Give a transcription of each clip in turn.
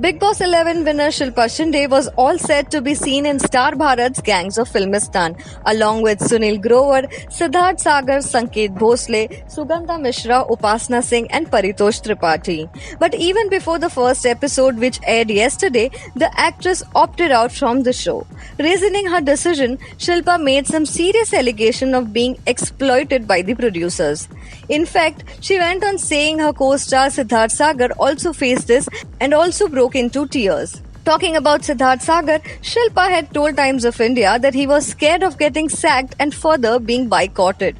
Bigg Boss 11 winner Shilpa Shinde was all set to be seen in Star Bharat's Gangs of Filmistan, along with Sunil Grover, Siddharth Sagar, Sanket Bhosle, Sugandha Mishra, Upasana Singh and Paritosh Tripathi. But even before the first episode, which aired yesterday, the actress opted out from the show. Reasoning her decision, Shilpa made some serious allegation of being exploited by the producers. In fact, she went on saying her co-star Siddharth Sagar also faced this and also broke into tears. Talking about Siddharth Sagar, Shilpa had told Times of India that he was scared of getting sacked and further being boycotted.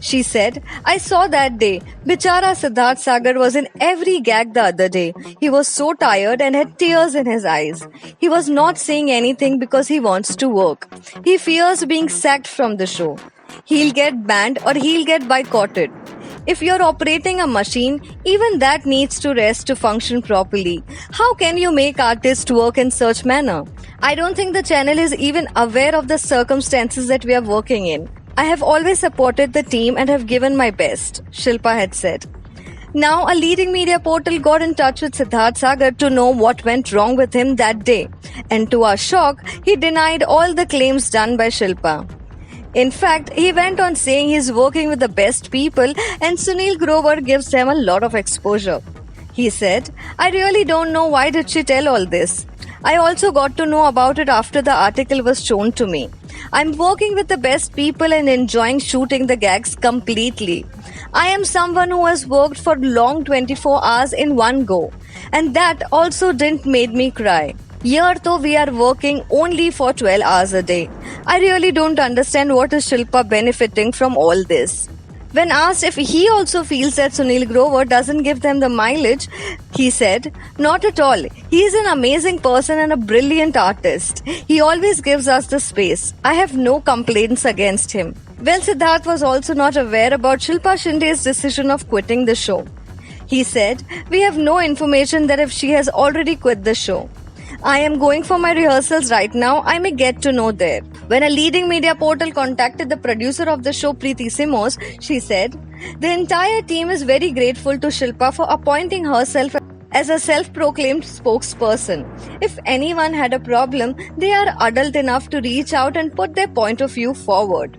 She said, "I saw that day. Bichara Siddharth Sagar was in every gag the other day. He was so tired and had tears in his eyes. He was not saying anything because he wants to work. He fears being sacked from the show. He'll get banned or he'll get boycotted. If you're operating a machine, even that needs to rest to function properly. How can you make artists work in such manner? I don't think the channel is even aware of the circumstances that we are working in. I have always supported the team and have given my best," Shilpa had said. Now, a leading media portal got in touch with Siddharth Sagar to know what went wrong with him that day. And to our shock, he denied all the claims done by Shilpa. In fact, he went on saying he's working with the best people and Sunil Grover gives them a lot of exposure. He said, "I really don't know why did she tell all this. I also got to know about it after the article was shown to me. I'm working with the best people and enjoying shooting the gags completely. I am someone who has worked for long 24 hours in one go. And that also didn't make me cry. Here though we are working only for 12 hours a day. I really don't understand what is Shilpa benefiting from all this." When asked if he also feels that Sunil Grover doesn't give them the mileage, he said, "Not at all. He is an amazing person and a brilliant artist. He always gives us the space. I have no complaints against him." Well, Siddharth was also not aware about Shilpa Shinde's decision of quitting the show. He said, "We have no information that if she has already quit the show. I am going for my rehearsals right now. I may get to know there." When a leading media portal contacted the producer of the show, Preeti Simos, she said, "The entire team is very grateful to Shilpa for appointing herself as a self-proclaimed spokesperson. If anyone had a problem, they are adult enough to reach out and put their point of view forward.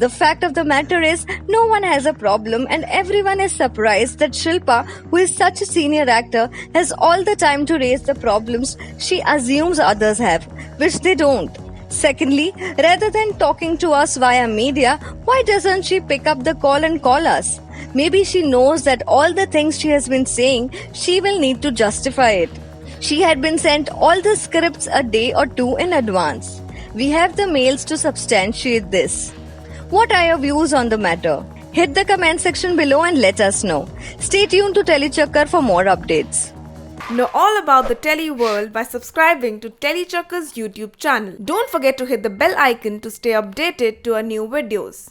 The fact of the matter is, no one has a problem and everyone is surprised that Shilpa, who is such a senior actor, has all the time to raise the problems she assumes others have, which they don't. Secondly, rather than talking to us via media, why doesn't she pick up the call and call us? Maybe she knows that all the things she has been saying, she will need to justify it. She had been sent all the scripts a day or two in advance. We have the mails to substantiate this. What are your views on the matter? Hit the comment section below and let us know. Stay tuned to Telechakkar for more updates. Know all about the Tele world by subscribing to Telechakkar's YouTube channel. Don't forget to hit the bell icon to stay updated to our new videos.